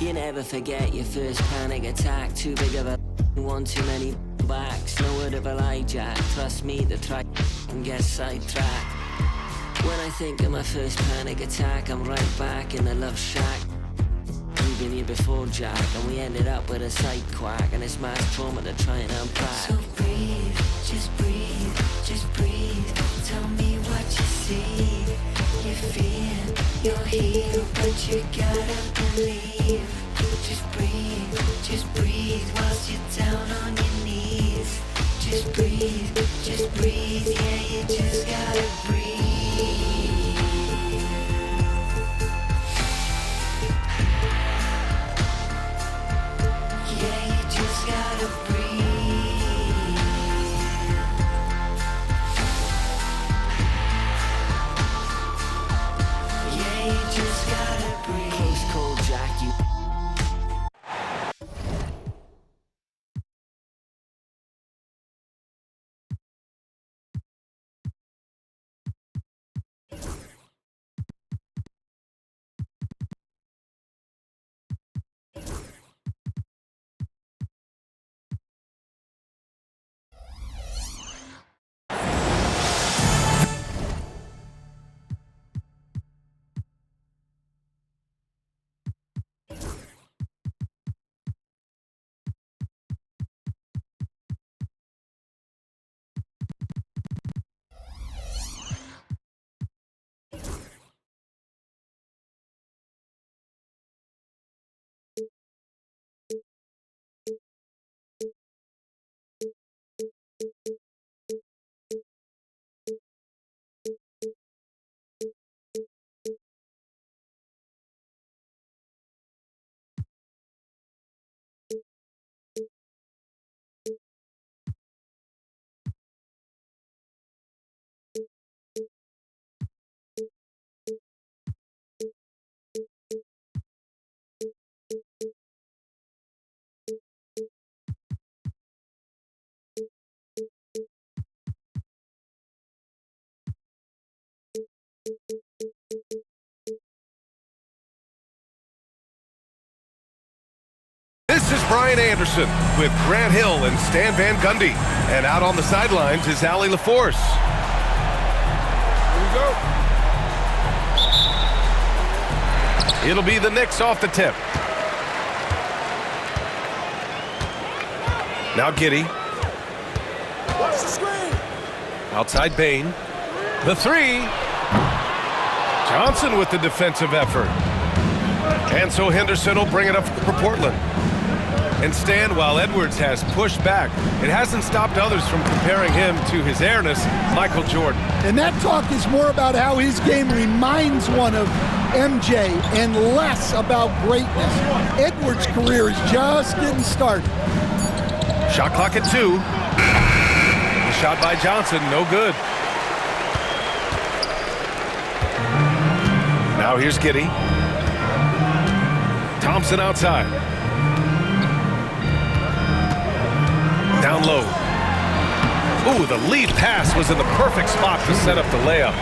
You never forget your first panic attack. Too big of a one, too many backs. No word of a lie, Jack. Trust me to try and get sidetracked. When I think of my first panic attack, I'm right back in the love shack. We've been here before, Jack, and we ended up with a side quack, and it's mass trauma to try and unpack. So breathe, just breathe, just breathe. Tell me what you see. You feel you're here, but you gotta believe. Just breathe whilst you're down on your knees. Just breathe, yeah, you just gotta breathe. Yeah, you just gotta breathe. Yeah, you just gotta breathe. Close call, Jack, you. This is Brian Anderson with Grant Hill and Stan Van Gundy. And out on the sidelines is Allie LaForce. Here we go. It'll be the Knicks off the tip. Now Giddey. Watch the screen. Outside Bain. The three. Johnson with the defensive effort. And so Henderson will bring it up for Portland. And Stan, while Edwards has pushed back, it hasn't stopped others from comparing him to his airness, Michael Jordan. And that talk is more about how his game reminds one of MJ and less about greatness. Edwards' career is just getting started. Shot clock at 2. The shot by Johnson, no good. Now here's Giddey. Thompson outside. Down low. Ooh, the lead pass was in the perfect spot to set up the layup.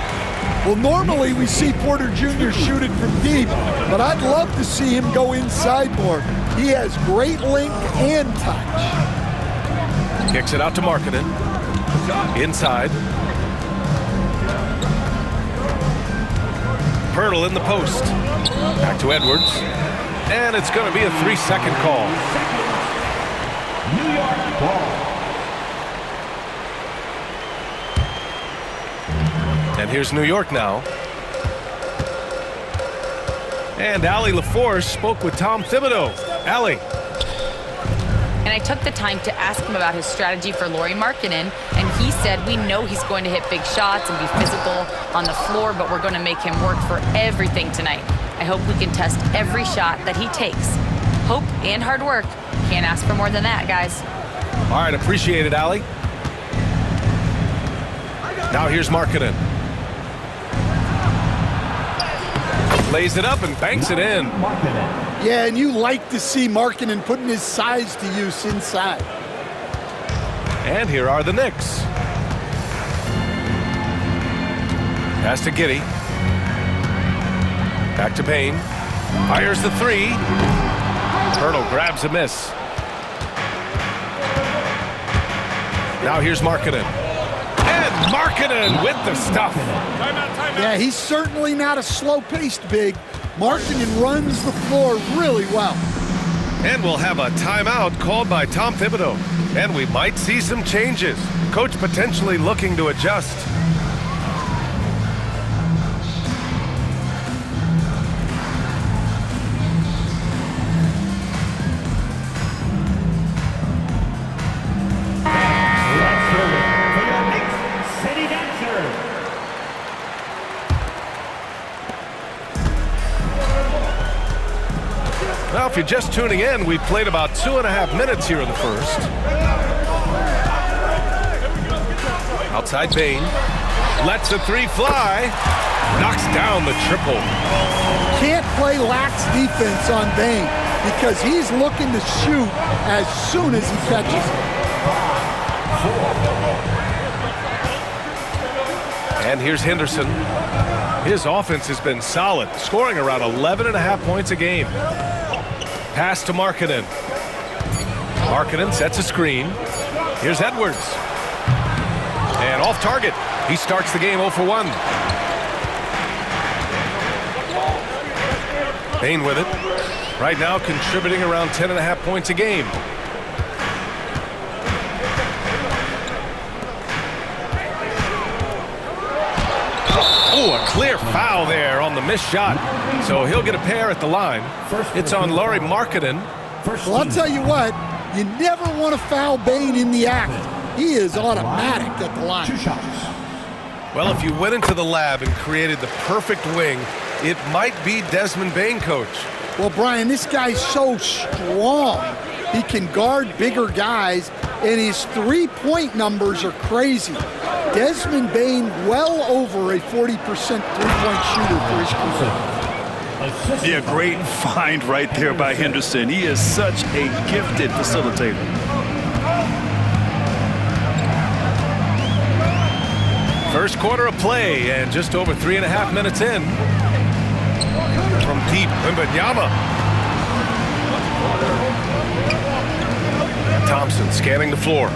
Well, normally we see Porter Jr. shoot it from deep, but I'd love to see him go inside more. He has great length and touch. Kicks it out to Markkanen. Inside. Pirtle in the post. Back to Edwards. And it's going to be a 3-second call. New York ball. And here's New York now. And Allie LaForce spoke with Tom Thibodeau. Allie. And I took the time to ask him about his strategy for Lauri Markkanen, and he said, we know he's going to hit big shots and be physical on the floor, but we're going to make him work for everything tonight. I hope we can test every shot that he takes. Hope and hard work. Can't ask for more than that, guys. All right, appreciate it, Allie. Now here's Markkanen. Lays it up and banks it in. Yeah, and you like to see Markkanen putting his size to use inside. And here are the Knicks. Pass to Giddey. Back to Bain. Fires the three. Pirtle grabs a miss. Now here's Markkanen. And Markkanen with the stuff. Yeah, he's certainly not a slow-paced big. Markkanen runs the floor really well. And we'll have a timeout called by Tom Thibodeau. And we might see some changes. Coach potentially looking to adjust. Now, if you're just tuning in, we've played about 2.5 minutes here in the first. Outside Bane. Lets a three fly. Knocks down the triple. Can't play lax defense on Bane because he's looking to shoot as soon as he catches it. And here's Henderson. His offense has been solid, scoring around 11.5 points a game. Pass to Markkanen. Markkanen sets a screen. Here's Edwards. And off target. He starts the game 0 for 1. Bane with it. Right now contributing around 10.5 points a game. Oh, a clear foul there on the missed shot. So he'll get a pair at the line. It's on Lauri Markkanen. Well, I'll tell you what, you never want to foul Bane in the act. He is automatic at the line. 2 shots. Well, if you went into the lab and created the perfect wing, it might be Desmond Bane, Coach. Well, Brian, this guy's so strong. He can guard bigger guys, and his three-point numbers are crazy. Desmond Bane well over a 40% three-point shooter for his career. Yeah, great find right there by Henderson. He is such a gifted facilitator. First quarter of play and just over 3.5 minutes in. From deep, Wembanyama. Thompson scanning the floor.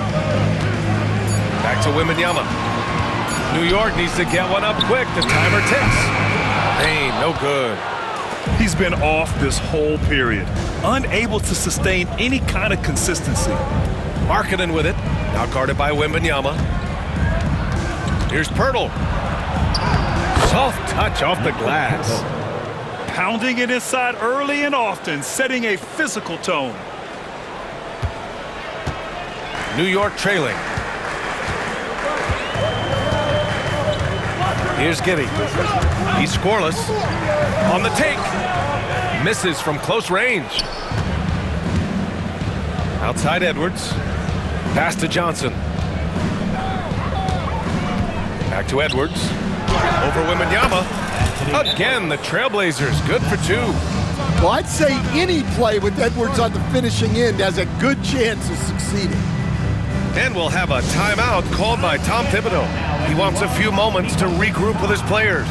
Back to Wembanyama. New York needs to get one up quick. The timer ticks. Bane, no good. He's been off this whole period, unable to sustain any kind of consistency. Markkanen with it. Now guarded by Wembanyama. Here's Pirtle. Soft touch off the glass. Pounding it inside early and often, setting a physical tone. New York trailing. Here's Giddey. He's scoreless. On the take. Misses from close range. Outside Edwards. Pass to Johnson. Back to Edwards. Over Wembanyama. Again, the TrailBlazers good for 2. Well, I'd say any play with Edwards on the finishing end has a good chance of succeeding. And we'll have a timeout called by Tom Thibodeau. He wants a few moments to regroup with his players.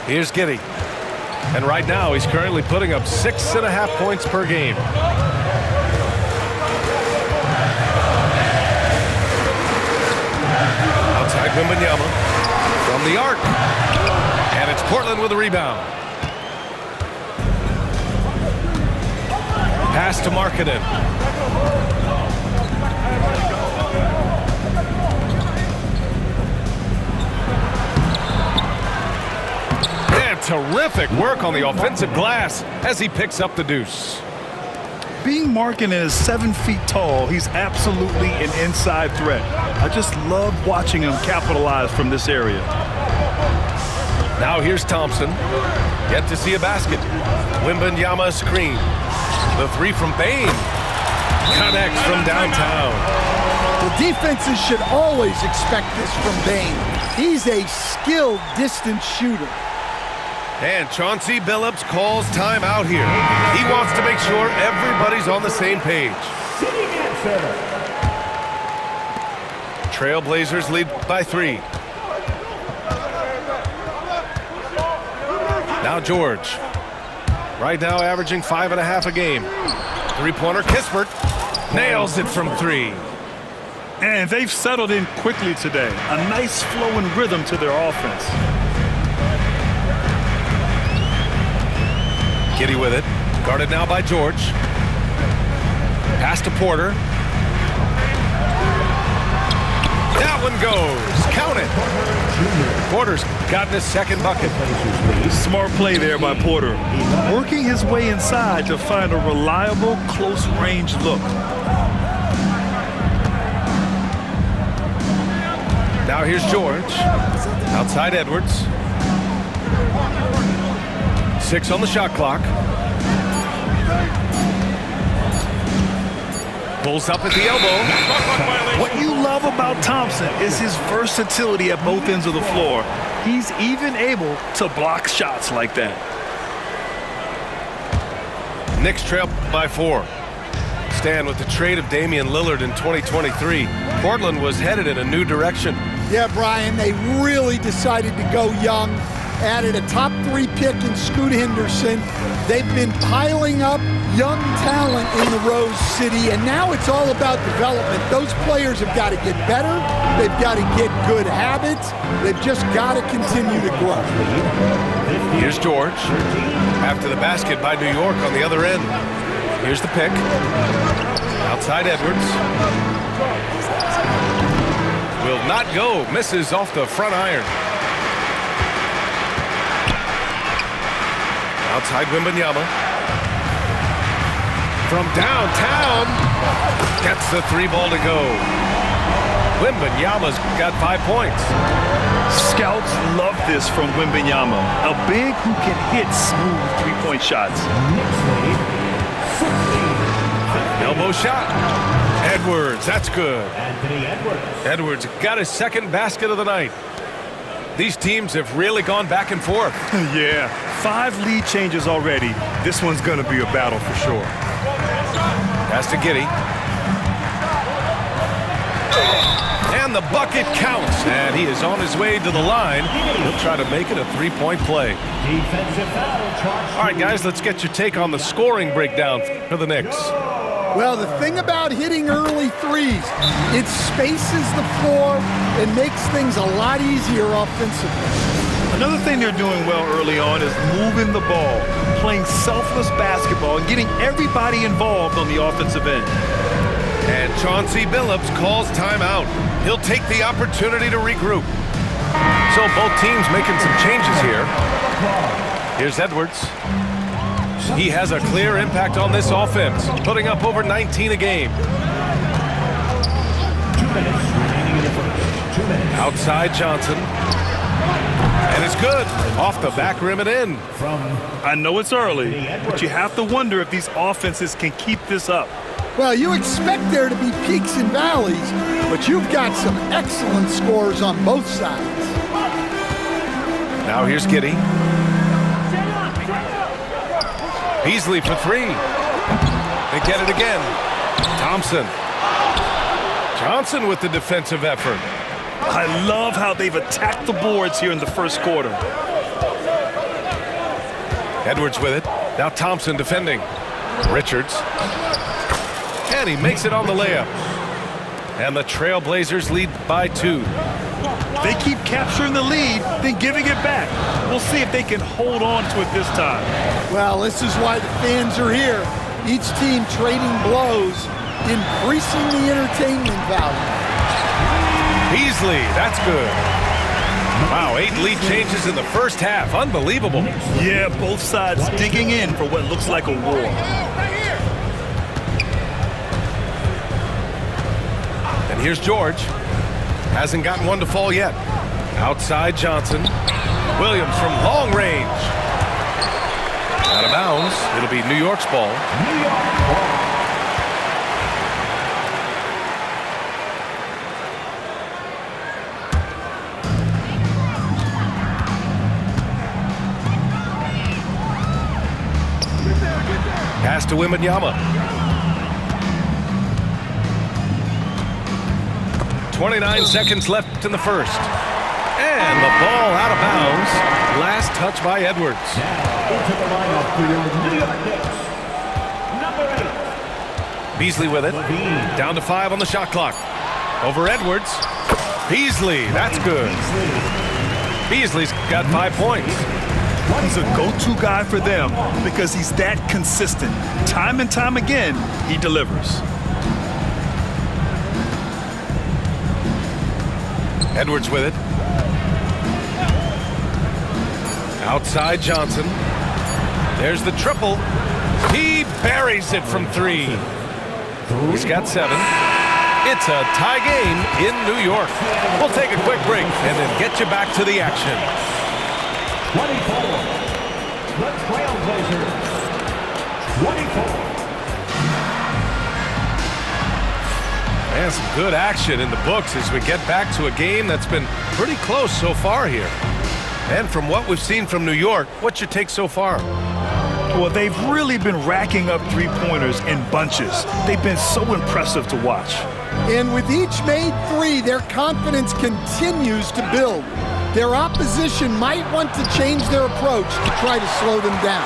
Here's Giddey. And right now, he's currently putting up 6.5 points per game. Outside Wembanyama from the arc. And it's Portland with a rebound. Pass to Markkanen. Terrific work on the offensive glass as he picks up the deuce. Being Markkanen is 7 feet tall, he's absolutely an inside threat. I just love watching him capitalize from this area. Now here's Thompson. Yet to see a basket. Wembanyama screen. The three from Bane. Connects from downtown. The defenses should always expect this from Bane. He's a skilled distance shooter. And Chauncey Billups calls timeout here. He wants to make sure everybody's on the same page. TrailBlazers lead by 3. Now George. Right now averaging 5.5 a game. Three-pointer, Kispert nails it from 3. And they've settled in quickly today. A nice flow and rhythm to their offense. Giddy with it. Guarded now by George. Pass to Porter. That one goes. Count it. Porter's gotten his second bucket. Smart play there by Porter. Working his way inside to find a reliable, close-range look. Now here's George. Outside Edwards. 6 on the shot clock. Pulls up at the elbow. What you love about Thompson is his versatility at both ends of the floor. He's even able to block shots like that. Knicks trail by 4. Stan, with the trade of Damian Lillard in 2023, Portland was headed in a new direction. Yeah, Brian, they really decided to go young. Added a top 3 pick in Scoot Henderson. They've been piling up young talent in the Rose City, and now it's all about development. Those players have got to get better. They've got to get good habits. They've just got to continue to grow. Here's George. After the basket by New York on the other end. Here's the pick. Outside Edwards. Will not go. Misses off the front iron. Outside Wembanyama. From downtown. Gets the 3 ball to go. Wembanyama's got 5 points. Scouts love this from Wembanyama. A big who can hit smooth three-point shots. Elbow shot. Edwards, that's good. Edwards got his second basket of the night. These teams have really gone back and forth. Yeah, 5 lead changes already. This one's going to be a battle for sure. Pass to Giddy. And the bucket counts. And he is on his way to the line. He'll try to make it a 3-point play. All right, guys, let's get your take on the scoring breakdown for the Knicks. Well, the thing about hitting early threes, it spaces the floor and makes things a lot easier offensively. Another thing they're doing well early on is moving the ball, playing selfless basketball, and getting everybody involved on the offensive end. And Chauncey Billups calls timeout. He'll take the opportunity to regroup. So both teams making some changes here. Here's Edwards. He has a clear impact on this offense, putting up over 19 a game. 2 minutes remaining in the first. 2 minutes. Outside Johnson. And it's good. Off the back rim and in. I know it's early, but you have to wonder if these offenses can keep this up. Well, you expect there to be peaks and valleys, but you've got some excellent scores on both sides. Now here's Giddy. Beasley for 3. They get it again. Thompson. Johnson with the defensive effort. I love how they've attacked the boards here in the first quarter. Edwards with it. Now Thompson defending. Richards. And he makes it on the layup. And the TrailBlazers lead by 2. They keep capturing the lead, then giving it back. We'll see if they can hold on to it this time. Well, this is why the fans are here. Each team trading blows, increasing the entertainment value. Beasley, that's good. Wow, 8 lead changes in the first half. Unbelievable. Yeah, both sides digging in for what looks like a war. And here's George. Hasn't gotten one to fall yet. Outside Johnson. Williams from long range. Out of bounds. It'll be New York's ball. Pass to Wembanyama. 29 seconds left in the first. And the ball out of bounds. Last touch by Edwards. Now into the lineup for your New York Knicks. Number 8. Beasley with it. Down to 5 on the shot clock. Over Edwards. Beasley, that's good. Beasley's got 5 points. He's a go-to guy for them because he's that consistent. Time and time again, he delivers. Edwards with it. Outside Johnson. There's the triple. He buries it from 3. He's got 7. It's a tie game in New York. We'll take a quick break and then get you back to the action. 24. The TrailBlazers. 24. And some good action in the books as we get back to a game that's been pretty close so far here. And from what we've seen from New York, what's your take so far? Well, they've really been racking up three-pointers in bunches. They've been so impressive to watch. And with each made 3, their confidence continues to build. Their opposition might want to change their approach to try to slow them down.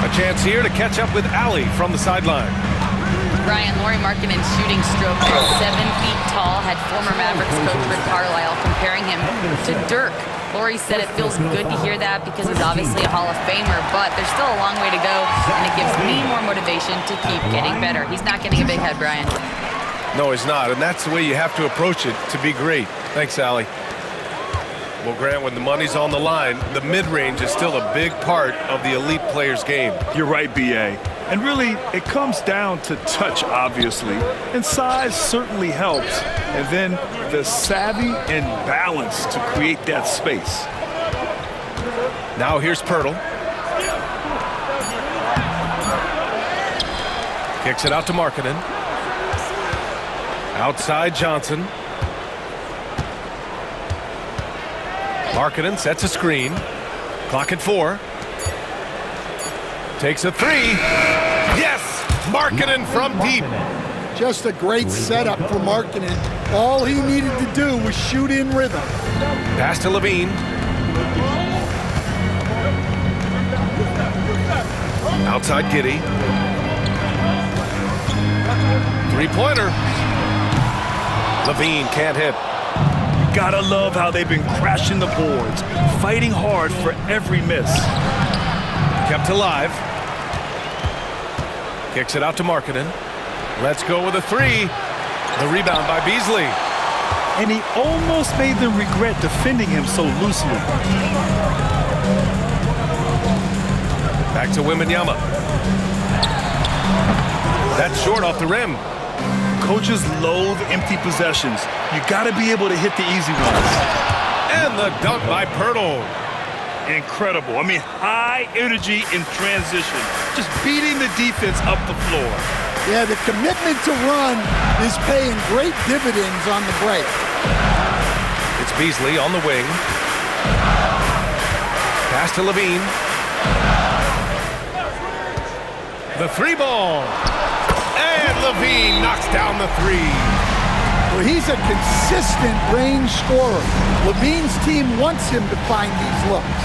A chance here to catch up with Allie from the sideline. Ryan, Lauri Markkanen's shooting stroke at 7 feet tall had former Mavericks coach Rick Carlisle comparing him to Dirk. Lauri said it feels good to hear that because he's obviously a Hall of Famer, but there's still a long way to go, and it gives me more motivation to keep getting better. He's not getting a big head, Brian. No, he's not, and that's the way you have to approach it to be great. Thanks, Allie. Well, Grant, when the money's on the line, the mid-range is still a big part of the elite player's game. You're right, B.A. And really, it comes down to touch, obviously, and size certainly helps, and then the savvy and balance to create that space. Now here's Pirtle. Kicks it out to Markkanen. Outside Johnson. Markkanen sets a screen. Clock at 4. Takes a 3. Yes! Markkanen from deep. Just a great setup for Markkanen. All he needed to do was shoot in rhythm. Pass to Levine. Outside Giddey. 3-pointer. Levine can't hit. Gotta love how they've been crashing the boards, fighting hard for every miss. Kept alive. Kicks it out to Markkanen. Let's go with a 3. The rebound by Beasley. And he almost made them regret defending him so loosely. Back to Wembanyama. That's short off the rim. Coaches loathe empty possessions. You gotta be able to hit the easy ones. And the dunk by Pirtle. Incredible. I mean, high energy in transition. Just beating the defense up the floor. Yeah, the commitment to run is paying great dividends on the break. It's Beasley on the wing. Pass to Levine. The 3-ball. And Levine knocks down the 3. Well, he's a consistent range scorer. Levine's team wants him to find these looks.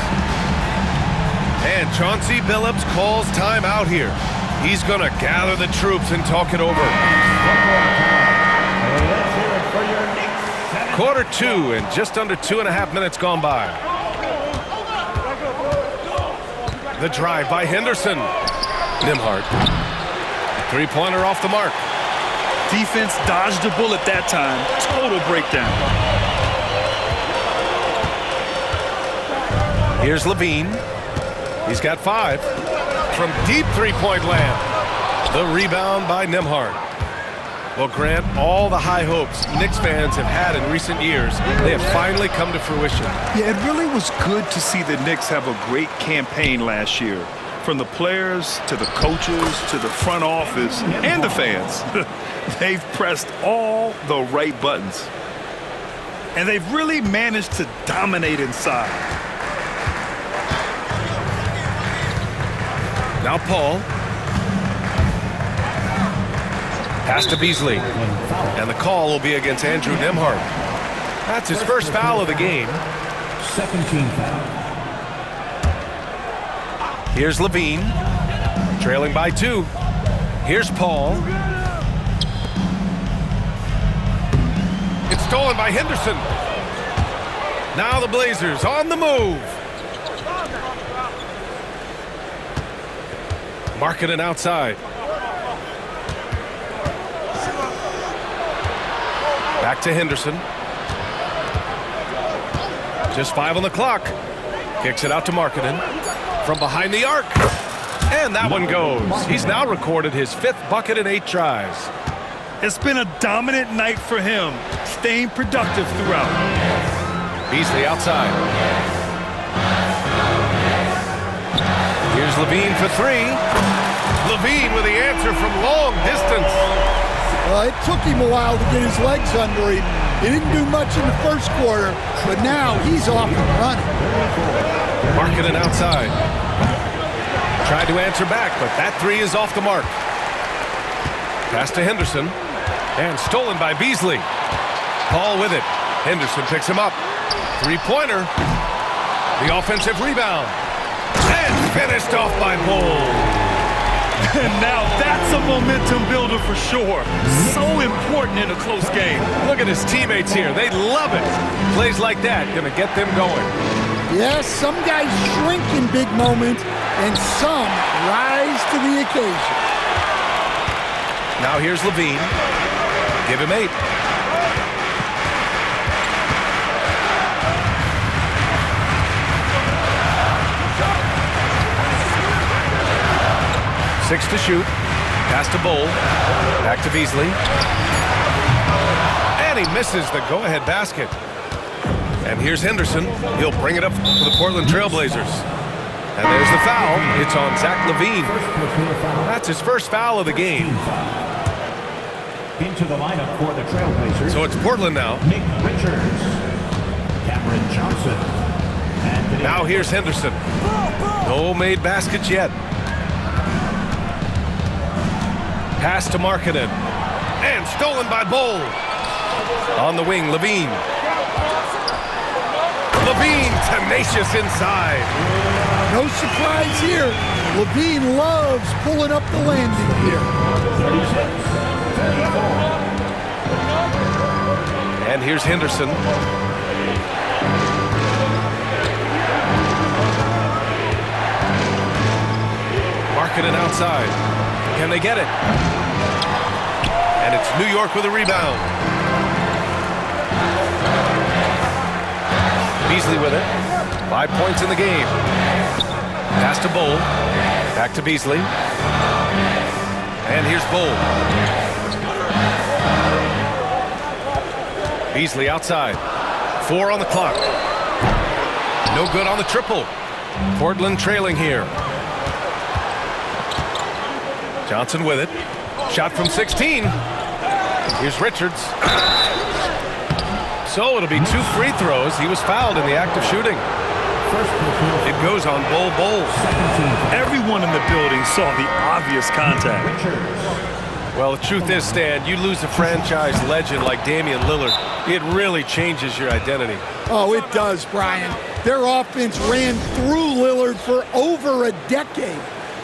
And Chauncey Billups calls timeout here. He's going to gather the troops and talk it over. Quarter 2 and just under 2.5 minutes gone by. The drive by Henderson. Nembhard. 3-pointer off the mark. Defense dodged a bullet that time. Total breakdown. Here's Levine. He's got 5. From deep 3-point land. The rebound by Nembhard. Well, Grant, all the high hopes Knicks fans have had in recent years, they have finally come to fruition. Yeah, it really was good to see the Knicks have a great campaign last year. From the players to the coaches to the front office and the fans. They've pressed all the right buttons. And they've really managed to dominate inside. Now Paul Pass to Beasley. And the call will be against Andrew Nembhard. That's his first foul of the game. Second team foul. Here's Levine, trailing by 2. Here's Paul. It's stolen by Henderson. Now the Blazers on the move. Markkanen outside. Back to Henderson. Just 5 on the clock. Kicks it out to Markkanen from behind the arc. And that one goes. He's now recorded his 5th bucket in 8 tries. It's been a dominant night for him, staying productive throughout. Beasley outside. Here's Levine for 3. Levine with the answer from long distance. It took him a while to get his legs under him. He didn't do much in the first quarter, but now he's off and running. Markkanen outside. Tried to answer back, but that 3 is off the mark. Pass to Henderson. And stolen by Beasley. Paul with it. Henderson picks him up. 3-pointer. The offensive rebound. And finished off by Bull. And now that's a momentum builder for sure. So important in a close game. Look at his teammates here. They love it. Plays like that gonna get them going. Yes, some guys shrink in big moments, and some rise to the occasion. Now here's Levine. Give him 8. Six to shoot. Pass to Bull. Back to Beasley. And he misses the go-ahead basket. And here's Henderson. He'll bring it up for the Portland TrailBlazers. And there's the foul. It's on Zach Levine. That's his first foul of the game. Into the lineup for the TrailBlazers. So it's Portland now. Nick Richards, Cameron Johnson. Now here's Henderson. No made baskets yet. Pass to Markkanen. And stolen by Bull. On the wing, Levine. Levine tenacious inside. No surprise here. Levine loves pulling up the landing here. And here's Henderson. Markkanen outside. Can they get it? And it's New York with a rebound. Beasley with it. 5 points in the game. Pass to Bull. Back to Beasley. And here's Bull. Beasley outside. 4 on the clock. No good on the triple. Portland trailing here. Johnson with it. Shot from 16. Here's Richards. So it'll be 2 free throws. He was fouled in the act of shooting. It goes on Bull. Everyone in the building saw the obvious contact. Well, the truth is, Stan, you lose a franchise legend like Damian Lillard, it really changes your identity. Oh, it does, Brian. Their offense ran through Lillard for over a decade.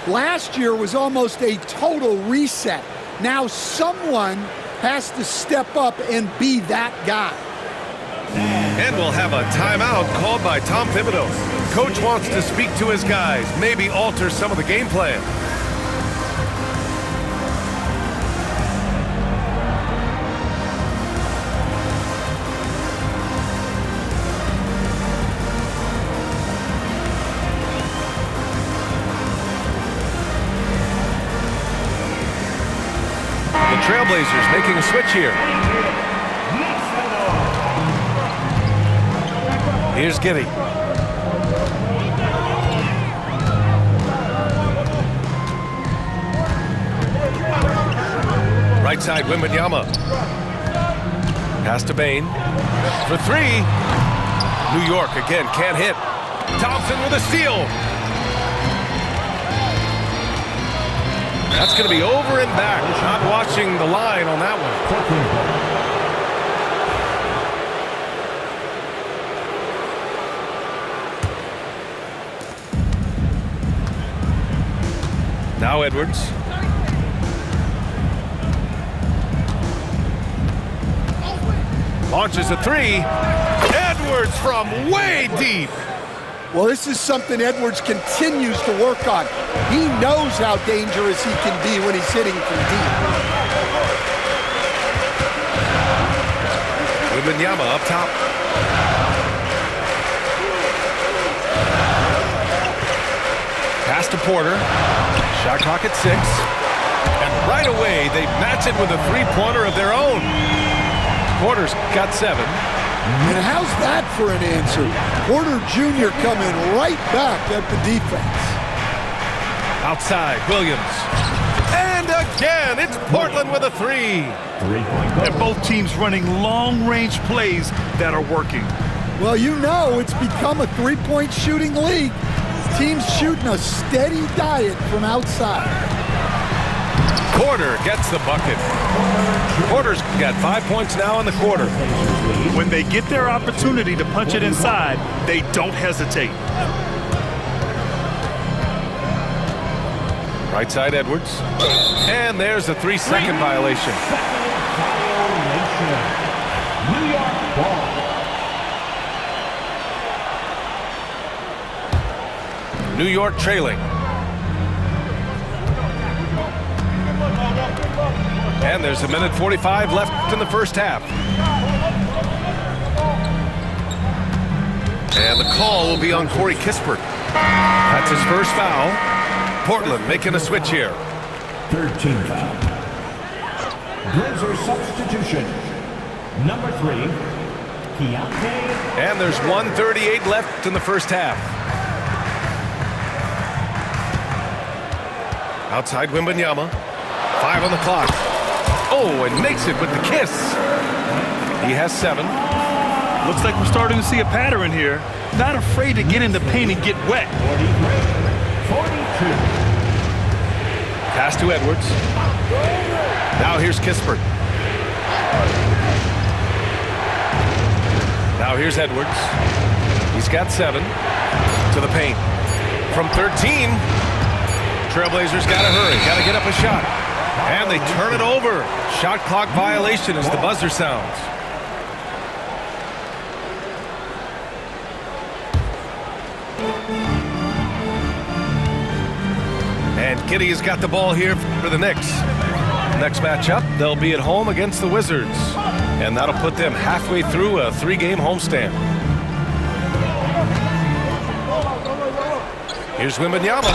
Last year was almost a total reset. Now someone has to step up and be that guy. And we'll have a timeout called by Tom Thibodeau. Coach wants to speak to his guys, maybe alter some of the game plan. The TrailBlazers making a switch here. Here's Giddy. Right side, Wembanyama. Pass to Bane. For 3. New York again, can't hit. Thompson with a steal. That's going to be over and back. Not watching the line on that one. Now Edwards. Launches a three. Edwards from way deep. Well, this is something Edwards continues to work on. He knows how dangerous he can be when he's hitting from deep. Wembanyama up top. Pass to Porter. Shot clock at 6. And right away, they match it with a three-pointer of their own. Porter's got 7. And how's that for an answer? Porter Jr. coming right back at the defense. Outside, Williams. And again, it's Portland with a 3. And both teams running long-range plays that are working. Well, you know it's become a three-point shooting league. Teams shooting a steady diet from outside. Porter gets the bucket. Porter's got 5 points now in the quarter. When they get their opportunity to punch it inside, they don't hesitate. Right side, Edwards. And there's a 3-second violation. New York ball. New York trailing. And there's 1:45 left in the first half. And the call will be on Corey Kispert. That's his first foul. Portland making a switch here. 13 foul. Blazer substitution. Number 3, Keontae. And there's 1:38 left in the first half. Outside Wembanyama. 5 on the clock. Oh, and makes it with the kiss. He has 7. Looks like we're starting to see a pattern here. Not afraid to get in the paint and get wet. 43, 42. Pass to Edwards. Now here's Kispert. Now here's Edwards. He's got 7. To the paint. From 13. TrailBlazers got to hurry. Got to get up a shot. And they turn it over. Shot clock violation as the buzzer sounds. And Giddey has got the ball here for the Knicks. Next matchup, they'll be at home against the Wizards. And that'll put them halfway through a 3-game homestand. Here's Wembanyama.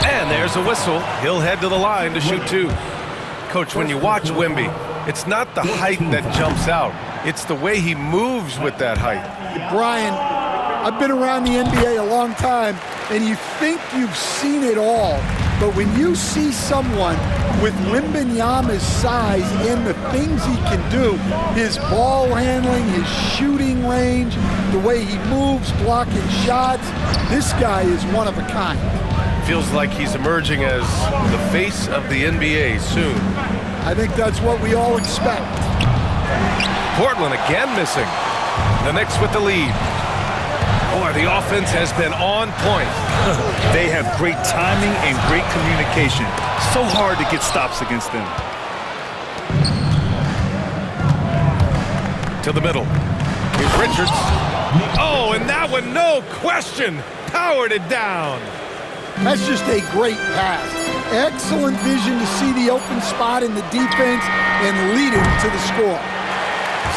And there's a whistle. He'll head to the line to shoot 2. Coach, when you watch Wemby, it's not the height that jumps out. It's the way he moves with that height. Brian, I've been around the NBA a long time, and you think you've seen it all. But when you see someone with Wembanyama's size and the things he can do, his ball handling, his shooting range, the way he moves, blocking shots, this guy is one of a kind. Feels like he's emerging as the face of the NBA soon. I think that's what we all expect. Portland again missing. The Knicks with the lead. Boy, the offense has been on point. They have great timing and great communication. So hard to get stops against them. To the middle. Here's Richards. Oh, and that one, no question, powered it down. That's just a great pass. Excellent vision to see the open spot in the defense and lead him to the score.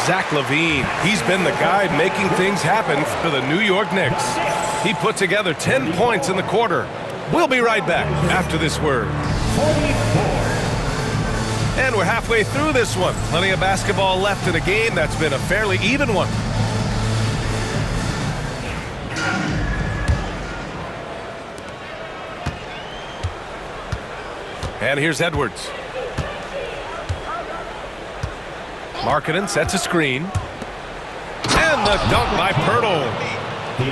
Zach LaVine, he's been the guy making things happen for the New York Knicks. He put together 10 points in the quarter. We'll be right back after this word. 44. And we're halfway through this one. Plenty of basketball left in a game that's been a fairly even one. And here's Edwards. Markkanen sets a screen. And the dunk by Pirtle.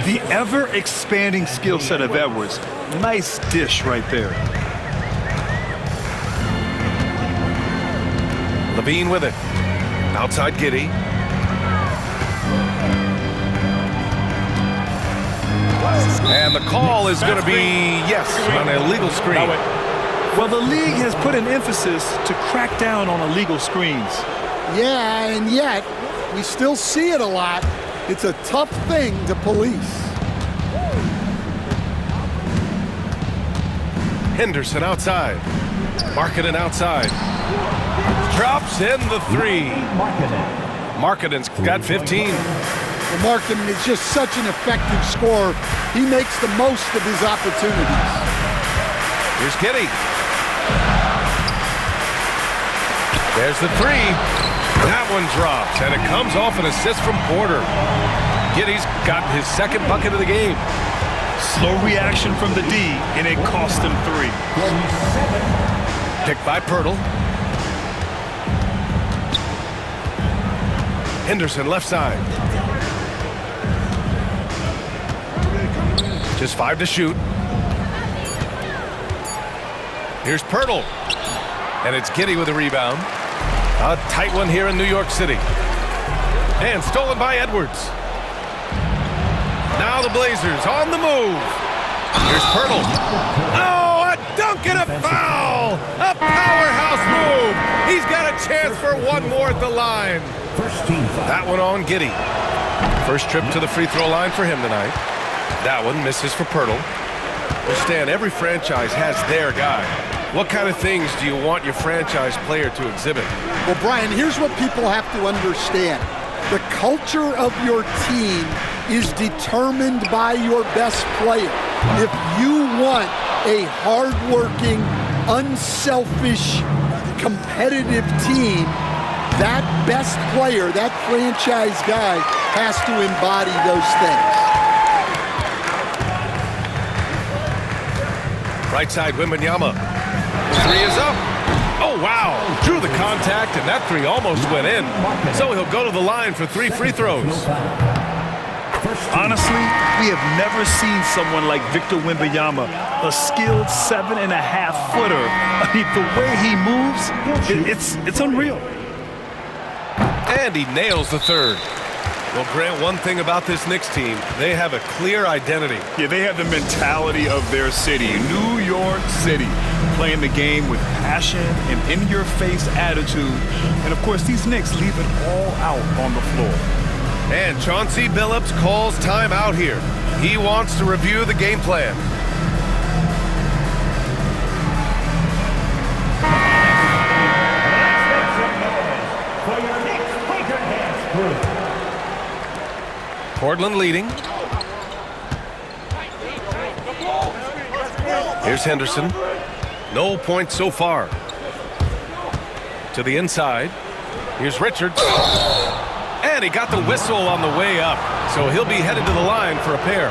The ever-expanding skill set of Edwards. Nice dish right there. Levine with it. Outside Giddey. And the call is going to be, yes, on an illegal screen. Well, the league has put an emphasis to crack down on illegal screens. Yeah, and yet we still see it a lot. It's a tough thing to police. Henderson outside. Markkanen outside. Drops in the three. Markkanen's got 15. Well, Markkanen is just such an effective scorer. He makes the most of his opportunities. Here's Giddey. There's the three. That one drops, and it comes off an assist from Porter. Giddey's got his second bucket of the game. Slow reaction from the D, and it cost him 3. Picked by Pirtle. Henderson left side. Just 5 to shoot. Here's Pirtle. And it's Giddey with a rebound. A tight one here in New York City. And stolen by Edwards. Now the Blazers on the move. Here's Pirtle. Oh, a dunk and a foul! A powerhouse move! He's got a chance for one more at the line. That one on Giddey. First trip to the free throw line for him tonight. That one misses for Pirtle. Understand, every franchise has their guy. What kind of things do you want your franchise player to exhibit? Well, Brian, here's what people have to understand. The culture of your team is determined by your best player. If you want a hardworking, unselfish, competitive team, that best player, that franchise guy, has to embody those things. Right side, Wembanyama. Three is up. Oh, wow. Drew the contact, and that three almost went in. So he'll go to the line for 3 free throws. Honestly, we have never seen someone like Victor Wembanyama, a skilled 7.5-footer. I mean, the way he moves, it's unreal. And he nails the third. Well, Grant, one thing about this Knicks team, they have a clear identity. Yeah, they have the mentality of their city, New York City, playing the game with passion and in-your-face attitude. And, of course, these Knicks leave it all out on the floor. And Chauncey Billups calls timeout here. He wants to review the game plan. Portland leading. Here's Henderson. No points so far. To the inside. Here's Richards. And he got the whistle on the way up. So he'll be headed to the line for a pair.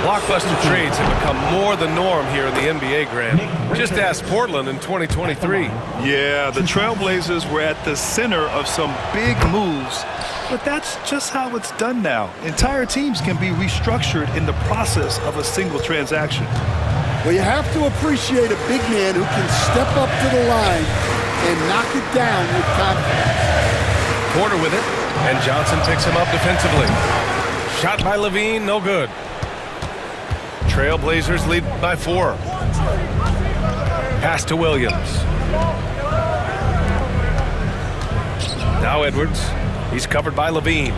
Blockbuster trades have become more the norm here in the NBA, Grant. Just ask Portland in 2023. Yeah, the TrailBlazers were at the center of some big moves. But that's just how it's done now. Entire teams can be restructured in the process of a single transaction. Well, you have to appreciate a big man who can step up to the line and knock it down with confidence. Porter with it, and Johnson picks him up defensively. Shot by Levine, no good. TrailBlazers lead by 4. Pass to Williams. Now Edwards. He's covered by Levine.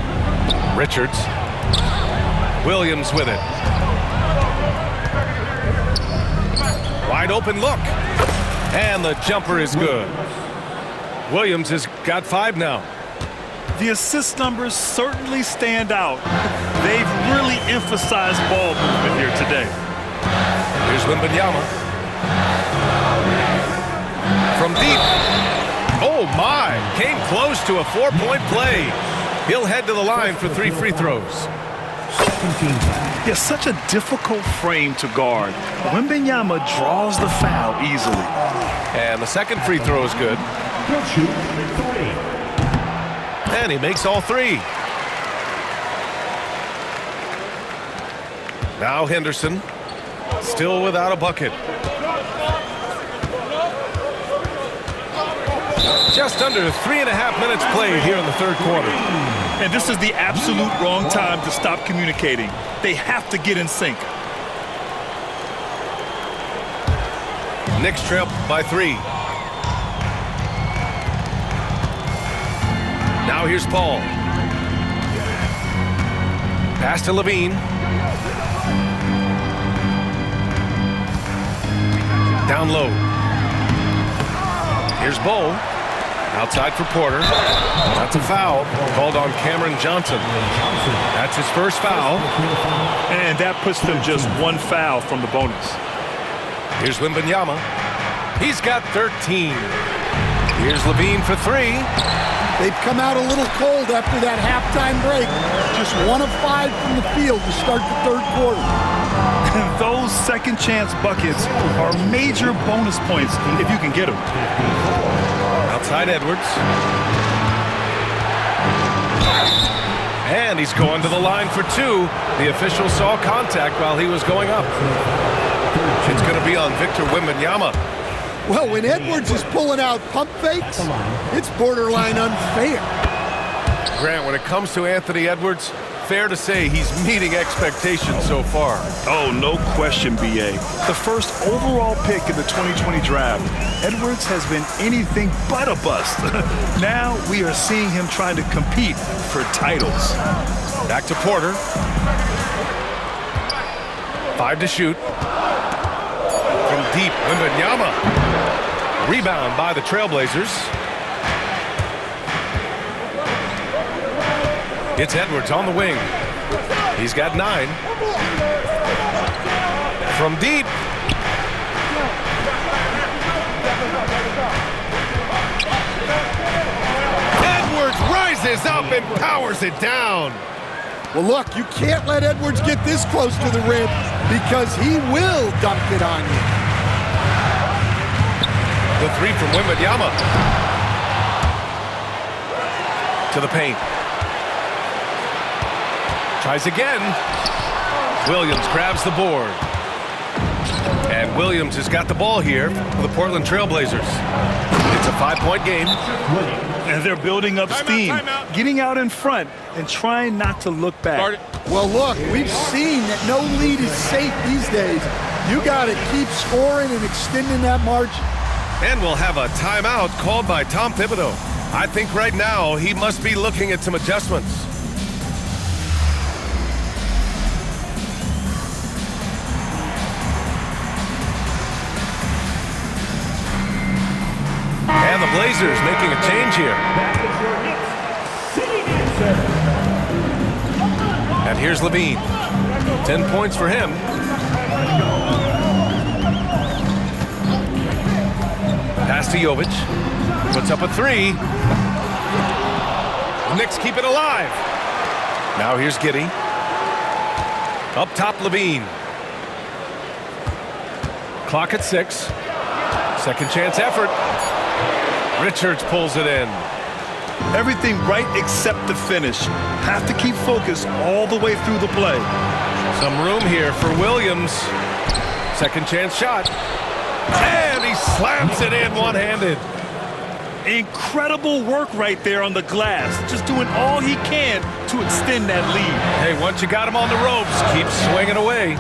Richards. Williams with it. Wide open look. And the jumper is good. Williams has got 5 now. The assist numbers certainly stand out. They've really emphasized ball movement here today. Here's Wembanyama. From deep. Oh, my. Came close to a 4-point play. He'll head to the line for 3 free throws. Yeah, such a difficult frame to guard. Wembanyama draws the foul easily. And the second free throw is good. He'll shoot 3. And he makes all 3. Now Henderson, still without a bucket. Just under 3.5 minutes played here in the third quarter. And this is the absolute wrong time to stop communicating. They have to get in sync. Knicks trail by 3. Now here's Paul. Pass to Levine. Down low. Here's Bull. Outside for Porter. That's a foul called on Cameron Johnson. That's his first foul. And that puts them just 1 foul from the bonus. Here's Wembanyama. He's got 13. Here's Levine for 3. They've come out a little cold after that halftime break. Just 1 of 5 from the field to start the third quarter. And those second chance buckets are major bonus points if you can get them. Outside Edwards. And he's going to the line for 2. The official saw contact while he was going up. It's going to be on Victor Wembanyama. Well, when Edwards is pulling out pump fakes, it's borderline unfair. Grant, when it comes to Anthony Edwards, fair to say he's meeting expectations so far. Oh, no question, B.A. The first overall pick in the 2020 draft, Edwards has been anything but a bust. Now we are seeing him trying to compete for titles. Back to Porter. 5 to shoot. From deep, Wembanyama. Rebound by the TrailBlazers. It's Edwards on the wing. He's got 9. From deep. Edwards rises up and powers it down. Well, look, you can't let Edwards get this close to the rim because he will dunk it on you. The 3 from Wembanyama. To the paint. Tries again. Williams grabs the board. And Williams has got the ball here for the Portland TrailBlazers. It's a 5-point game. And they're building up steam, getting out in front and trying not to look back. Well, look, we've seen that no lead is safe these days. You got to keep scoring and extending that margin. And we'll have a timeout called by Tom Thibodeau. I think right now he must be looking at some adjustments. And the Blazers making a change here. And here's Levine. 10 points for him. Pass to Jovic. Puts up a 3. The Knicks keep it alive. Now here's Giddey. Up top, Levine. Clock at 6. Second chance effort. Richards pulls it in. Everything right except the finish. Have to keep focused all the way through the play. Some room here for Williams. Second chance shot. And he slams it in one-handed. Incredible work right there on the glass. Just doing all he can to extend that lead. Hey, once you got him on the ropes, keep swinging away.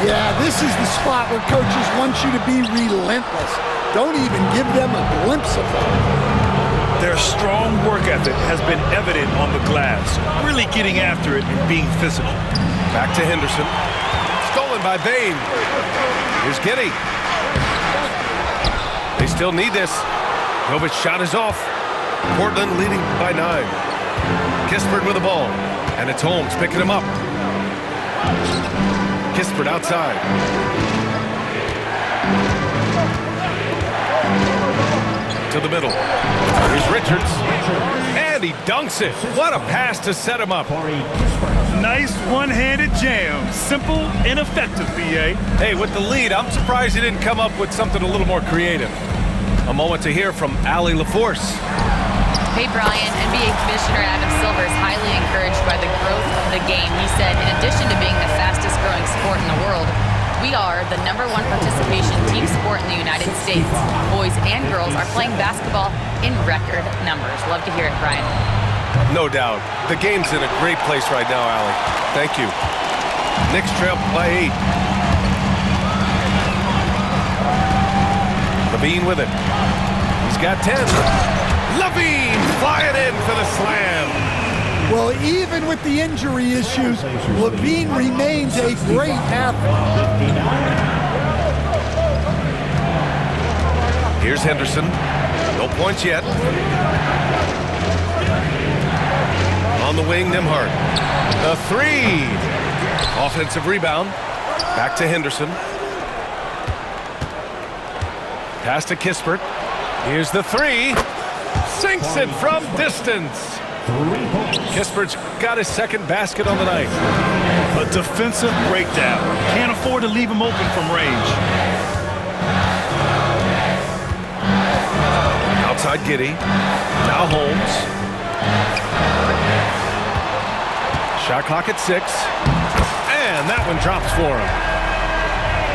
Yeah, this is the spot where coaches want you to be relentless. Don't even give them a glimpse of it. Their strong work ethic has been evident on the glass, really getting after it and being physical. Back to Henderson. Stolen by Bane. Here's Giddey. They still need this. Novic's shot is off. Portland leading by 9. Kispert with the ball. And it's Holmes picking him up. Kispert outside. To the middle. Here's Richards. And he dunks it. What a pass to set him up. Nice one-handed jam. Simple and effective, B.A. Hey, with the lead, I'm surprised he didn't come up with something a little more creative. A moment to hear from Allie LaForce. Hey, Brian. NBA Commissioner Adam Silver is highly encouraged by the growth of the game. He said, in addition to being the fastest-growing sport in the world, We are the #1 participation team sport in the United States. Boys and girls are playing basketball in record numbers. Love to hear it, Brian. No doubt. The game's in a great place right now, Allie. Thank you. Knicks trail by 8. Levine with it. He's got 10. Levine flying in for the slam. Well, even with the injury issues, Levine remains a great athlete. Here's Henderson. No points yet. On the wing, Nembhard. The 3. Offensive rebound. Back to Henderson. Pass to Kispert. Here's the 3. Sinks it from distance. Kispert's got his second basket on the night. A defensive breakdown. Can't afford to leave him open from range. Outside Giddey. Now Holmes. Shot clock at 6. And that one drops for him.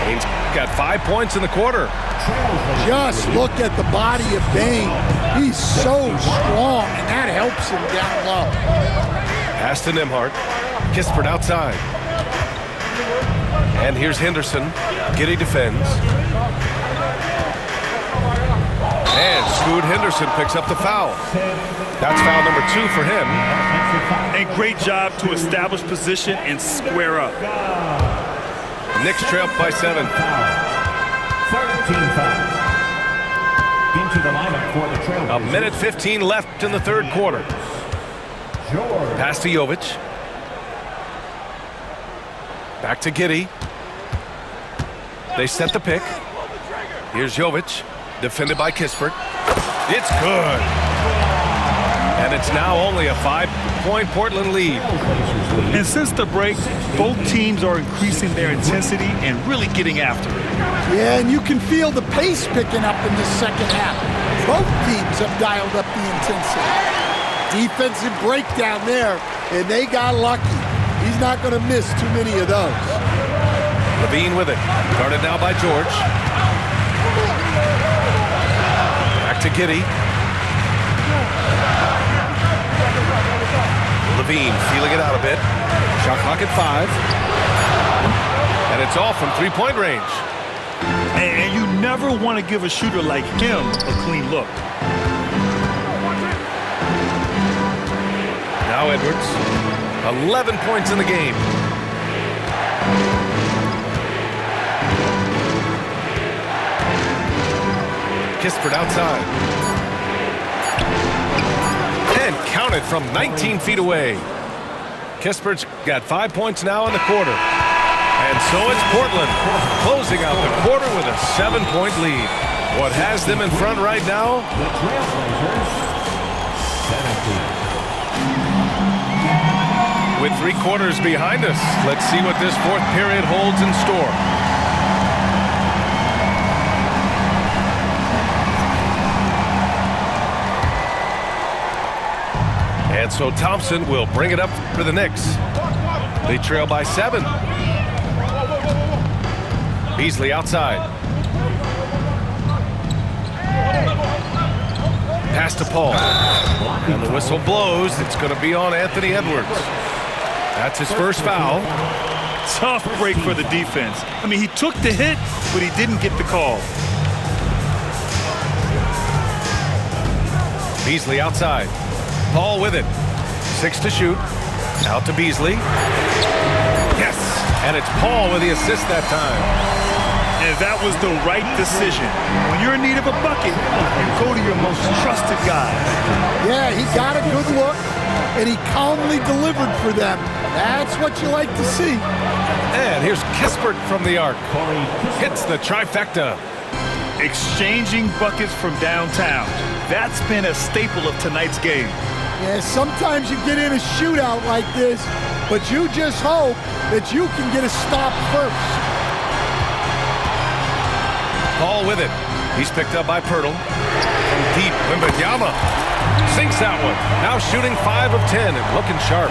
Bane's got 5 points in the quarter. Just look at the body of Bane. He's so strong, and that helps him down low. Pass to Nembhard. Kispert outside. And here's Henderson. Giddey defends. And Scoot Henderson picks up the foul. That's foul number 2 for him. And great job to establish position and square up. Knicks trail by 7. 13 fouls. Into the lineup for the TrailBlazers. A minute 15 left in the third quarter. Pass to Jovic. Back to Giddey. They set the pick. Here's Jovic. Defended by Kispert. It's good. And it's now only a 5-point Portland lead. And since the break, both teams are increasing their intensity and really getting after it. Yeah, and you can feel the pace picking up in the second half. Both teams have dialed up the intensity. Defensive breakdown there, and they got lucky. He's not going to miss too many of those. Levine with it. Guarded now by George. Back to Giddey. Levine feeling it out a bit. Shot clock at 5. And it's all from three-point range. And you never want to give a shooter like him a clean look. Now Edwards. 11 points in the game. Kispert outside. And counted from 19 feet away. Kispert's got 5 points now in the quarter. And so it's Portland, closing out the quarter with a 7-point lead. What has them in front right now? The TrailBlazers, 17. With 3 quarters behind us, let's see what this fourth period holds in store. And so Thompson will bring it up for the Knicks. They trail by 7. Beasley outside. Pass to Paul. And the whistle blows. It's going to be on Anthony Edwards. That's his first foul. Tough break for the defense. I mean, he took the hit, but he didn't get the call. Beasley outside. Paul with it. 6 to shoot. Out to Beasley. Yes! And it's Paul with the assist that time. And that was the right decision. When you're in need of a bucket, you go to your most trusted guy. Yeah, he got a good look, and he calmly delivered for them. That's what you like to see. And here's Kispert from the arc. Hits the trifecta. Exchanging buckets from downtown. That's been a staple of tonight's game. Yeah, sometimes you get in a shootout like this, but you just hope that you can get a stop first. Paul with it. He's picked up by Pirtle. From deep, Wembanyama sinks that one. Now shooting 5 of 10 and looking sharp.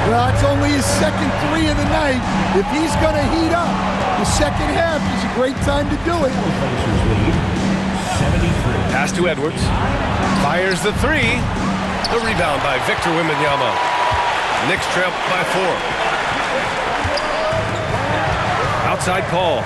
Well, it's only his second 3 of the night. If he's going to heat up, The second half is a great time to do it. TrailBlazers lead 73. Pass to Edwards. Fires the three. The rebound by Victor Wembanyama. Knicks trail by 4. Outside Paul.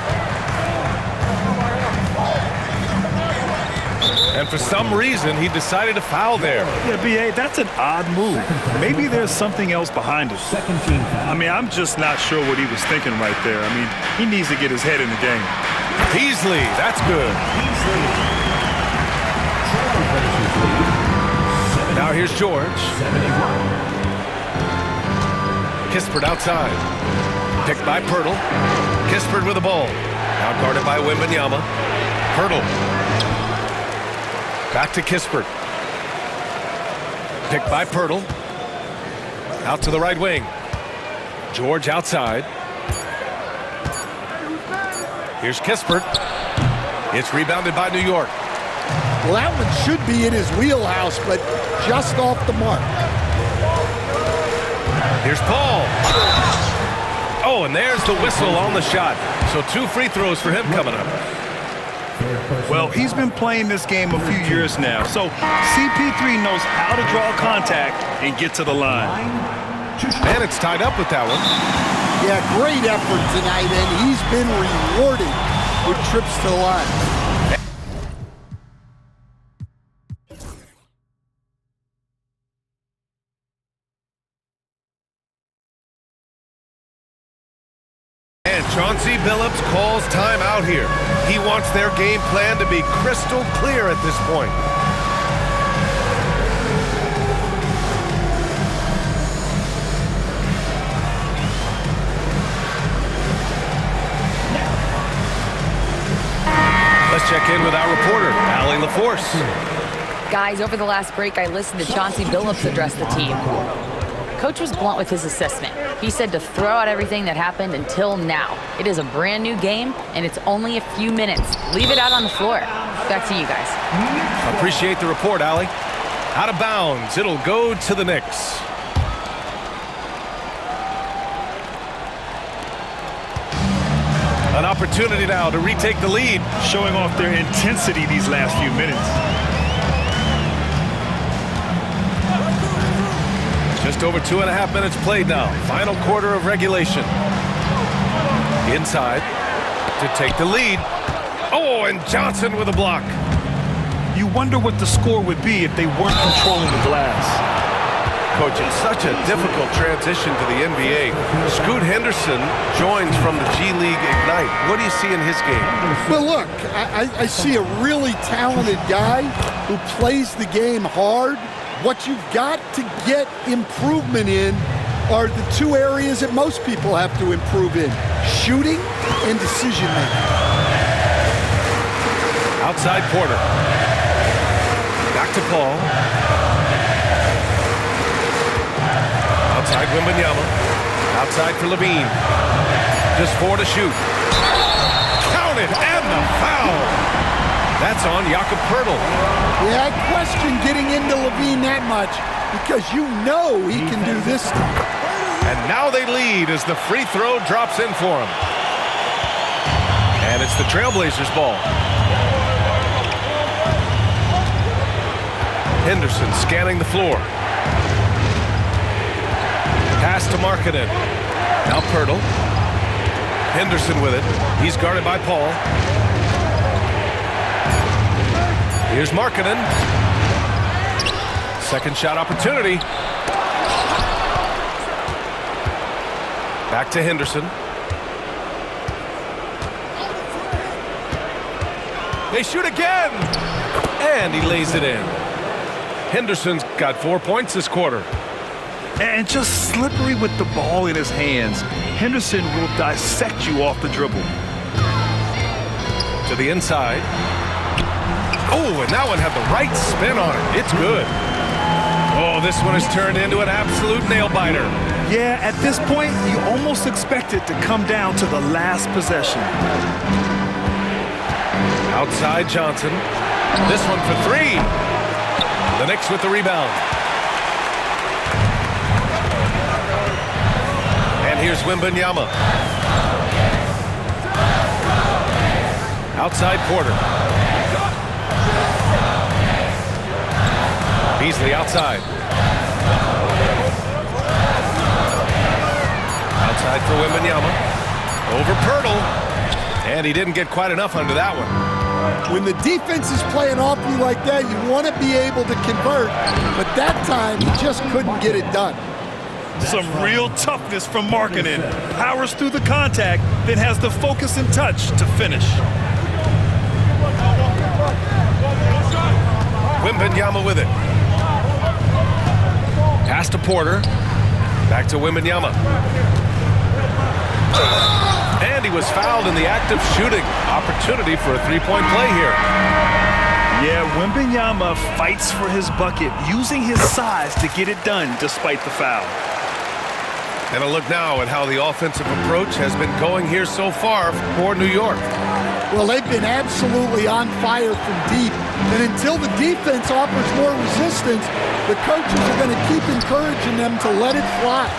And for some reason, he decided to foul there. Yeah, B.A., that's an odd move. Maybe there's something else behind it. Second team foul. I mean, I'm just not sure what he was thinking right there. I mean, he needs to get his head in the game. Beasley, that's good. TrailBlazers lead Now here's George. 71. Kispert outside. Picked by Pirtle. Kispert with the ball. Now guarded by Wembanyama. Pirtle. Back to Kispert. Picked by Pirtle. Out to the right wing. George outside. Here's Kispert. It's rebounded by New York. Well, that one should be in his wheelhouse, but just off the mark. Here's Paul. Oh, and there's the whistle on the shot. So 2 free throws for him coming up. Well, he's been playing this game a few years now, so CP3 knows how to draw contact and get to the line. And it's tied up with that one. Yeah, great effort tonight, and he's been rewarded with trips to the line. And Chauncey Billups calls time out here. He wants their game plan to be crystal clear at this point. Let's check in with our reporter, Allie LaForce. Guys, over the last break, I listened to Chauncey Billups address the team. Coach was blunt with his assessment. He said to throw out everything that happened until now. It is a brand new game, and it's only a few minutes. Leave it out on the floor. Back to you guys. Appreciate the report, Allie. Out of bounds, it'll go to the Knicks. An opportunity now to retake the lead. Showing off their intensity these last few minutes. Just over 2.5 minutes played now. Final quarter of regulation. Inside to take the lead. Oh, and Johnson with a block. You wonder what the score would be if they weren't controlling the glass. Coach, it's such a difficult transition to the NBA. Scoot Henderson joins from the G League Ignite. What do you see in his game? Well, look, I see a really talented guy who plays the game hard. What you've got to get improvement in are the 2 areas that most people have to improve in: shooting and decision making. Outside Porter. Back to Paul. Outside Wembanyama. Outside for Levine. Just 4 to shoot. Counted, and the foul. That's on Jakob Pirtle. Yeah, I question getting into Levine that much because you know he can do this stuff. And now they lead as the free throw drops in for him. And it's the TrailBlazers ball. Henderson scanning the floor. Pass to Markkanen. Now Pirtle. Henderson with it. He's guarded by Paul. Here's Markkanen. Second shot opportunity. Back to Henderson. They shoot again! And he lays it in. Henderson's got 4 points this quarter. And just slippery with the ball in his hands. Henderson will dissect you off the dribble. To the inside. Oh, and that one had the right spin on it. It's good. Oh, this one has turned into an absolute nail-biter. Yeah, at this point, you almost expect it to come down to the last possession. Outside Johnson. This one for 3. The Knicks with the rebound. And here's Wembanyama. Outside Porter. Beasley outside. Outside for Wembanyama. Over Pirtle. And he didn't get quite enough under that one. When the defense is playing off you like that, you want to be able to convert. But that time, he just couldn't get it done. Some real toughness from Markkanen. Powers through the contact, then has the focus and touch to finish. Wembanyama with it. Pass to Porter. Back to Wembanyama. And he was fouled in the act of shooting. Opportunity for a three-point play here. Yeah, Wembanyama fights for his bucket, using his size to get it done despite the foul. And a look now at how the offensive approach has been going here so far for New York. Well, they've been absolutely on fire from deep. And until the defense offers more resistance, the coaches are going to keep encouraging them to let it fly.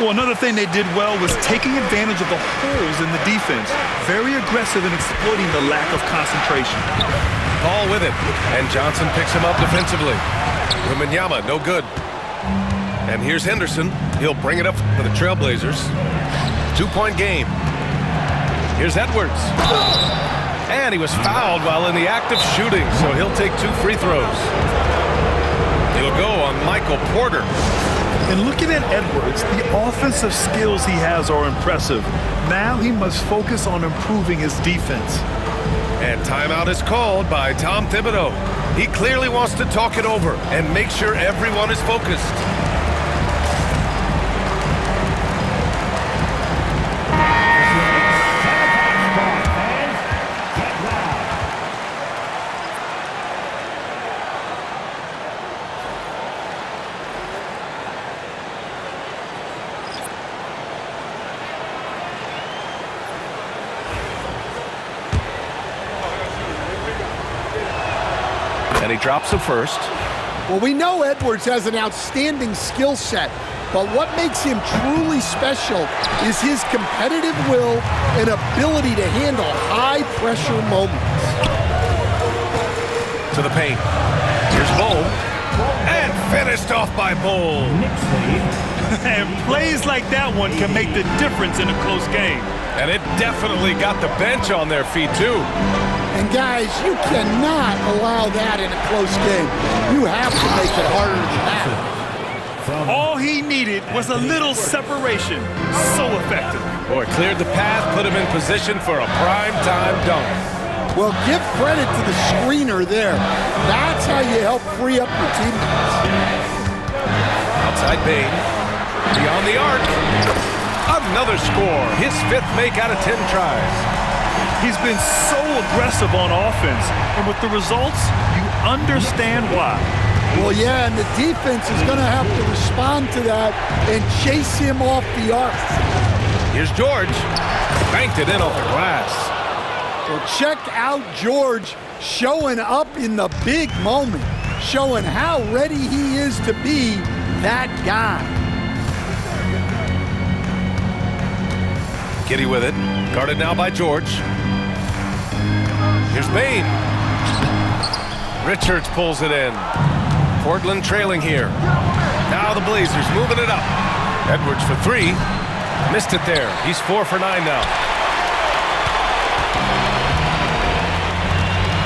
Well, another thing they did well was taking advantage of the holes in the defense. Very aggressive in exploiting the lack of concentration. Ball with it, and Johnson picks him up defensively. Wembanyama, no good. And here's Henderson. He'll bring it up for the TrailBlazers. 2-point game. Here's Edwards. And he was fouled while in the act of shooting, so he'll take 2 free throws. He'll go on Michael Porter. And looking at Edwards, the offensive skills he has are impressive. Now he must focus on improving his defense. And timeout is called by Tom Thibodeau. He clearly wants to talk it over and make sure everyone is focused. And he drops the first. Well, we know Edwards has an outstanding skill set, but what makes him truly special is his competitive will and ability to handle high-pressure moments. To the paint. Here's Bull. And finished off by Bull. And plays like that one can make the difference in a close game. And it definitely got the bench on their feet, too. And guys, you cannot allow that in a close game. You have to make it harder than that. All he needed was a little separation. So effective. Boy, cleared the path, put him in position for a prime-time dunk. Well, give credit to the screener there. That's how you help free up your teammates. Outside Bain. Beyond the arc. Another score. His 5th make out of 10 tries. He's been so aggressive on offense, and with the results, you understand why. Well, yeah, and the defense is going to have to respond to that and chase him off the arc. Here's George. Banked it in off the glass. Well, check out George showing up in the big moment, showing how ready he is to be that guy. Giddy with it. Guarded now by George. Here's Bain. Richards pulls it in. Portland trailing here. Now the Blazers moving it up. Edwards for 3. Missed it there. He's 4 for 9 now.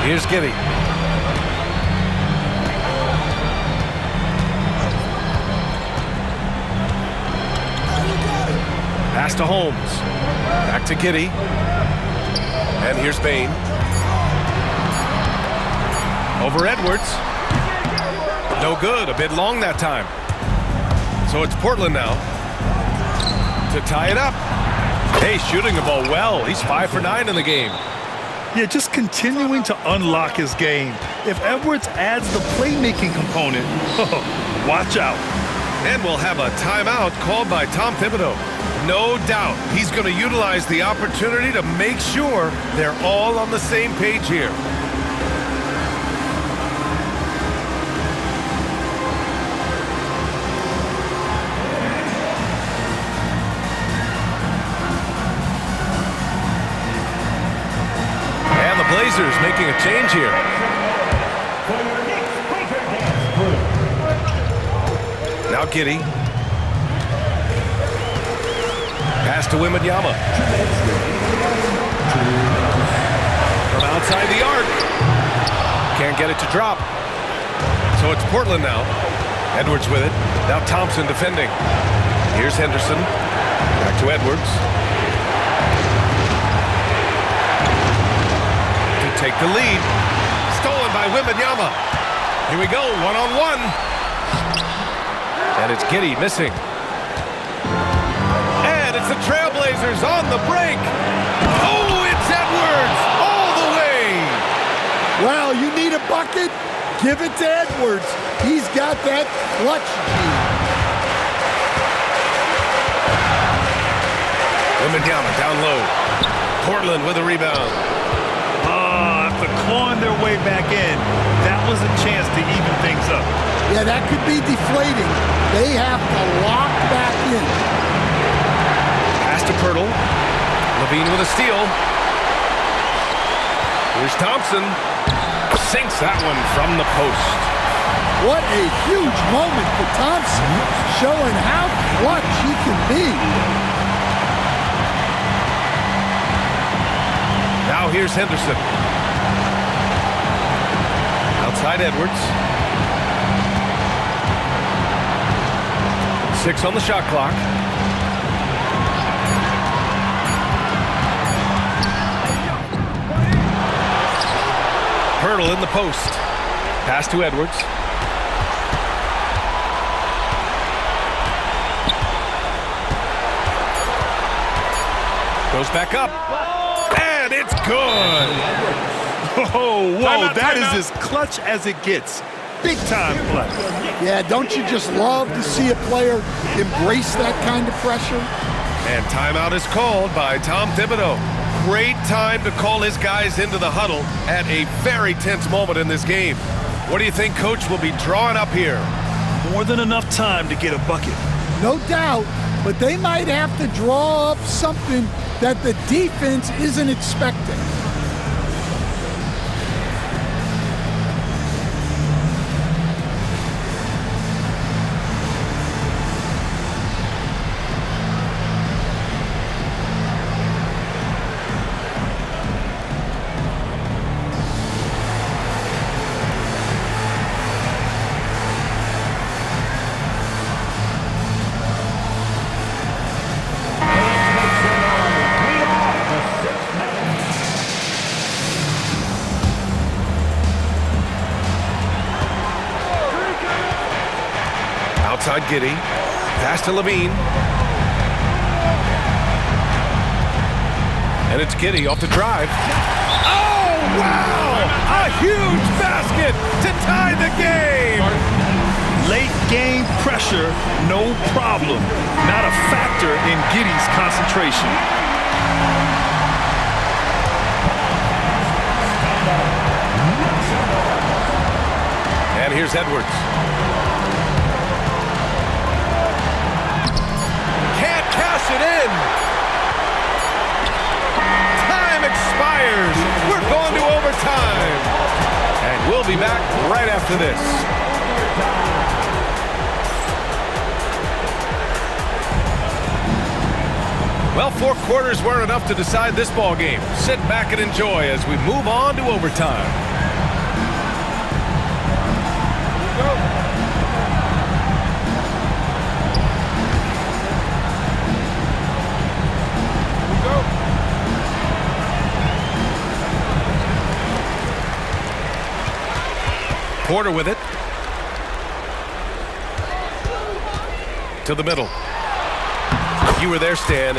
Here's Giddy. Pass to Holmes. Back to Giddy. And here's Bain. Over Edwards. No good. A bit long that time. So it's Portland now to tie it up. Hey, shooting the ball well. He's 5 for 9 in the game. Yeah, just continuing to unlock his game. If Edwards adds the playmaking component, watch out. And we'll have a timeout called by Tom Thibodeau. No doubt he's going to utilize the opportunity to make sure they're all on the same page here. TrailBlazers making a change here. For your Knicks Quaker Dance crew. Now Giddey. Pass to Wembanyama. From outside the arc. Can't get it to drop. So it's Portland now. Edwards with it. Now Thompson defending. Here's Henderson. Back to Edwards. To take the lead. Stolen by Wembanyama. Here we go, one-on-one. And it's Giddey missing. And it's the TrailBlazers on the break. Oh, it's Edwards all the way. Well, you need a bucket? Give it to Edwards. He's got that clutch gene. Wembanyama down low. Portland with a rebound. After clawing their way back in, that was a chance to even things up. Yeah, that could be deflating. They have to lock back in. Pass to Pirtle. Levine with a steal. Here's Thompson. Sinks that one from the post. What a huge moment for Thompson, showing how clutch he can be. Now here's Henderson. Outside Edwards. 6 on the shot clock. Pirtle in the post. Pass to Edwards. Goes back up. And it's good. Oh, whoa, Timeout, that timeout. is as clutch as it gets. Big time play. Yeah, don't you just love to see a player embrace that kind of pressure? And timeout is called by Tom Thibodeau. Great time to call his guys into the huddle at a very tense moment in this game. What do you think Coach will be drawing up here? More than enough time to get a bucket. No doubt, but they might have to draw up something that the defense isn't expecting. Outside Giddey. Pass to Levine. And it's Giddey off the drive. Oh, wow! A huge basket to tie the game! Late game pressure, no problem. Not a factor in Giddey's concentration. And here's Edwards. Can't cash it in. Time expires. We're going to overtime. And we'll be back right after this. Well, 4 quarters weren't enough to decide this ball game. Sit back and enjoy as we move on to overtime. Porter with it. To the middle. You were there, Stan.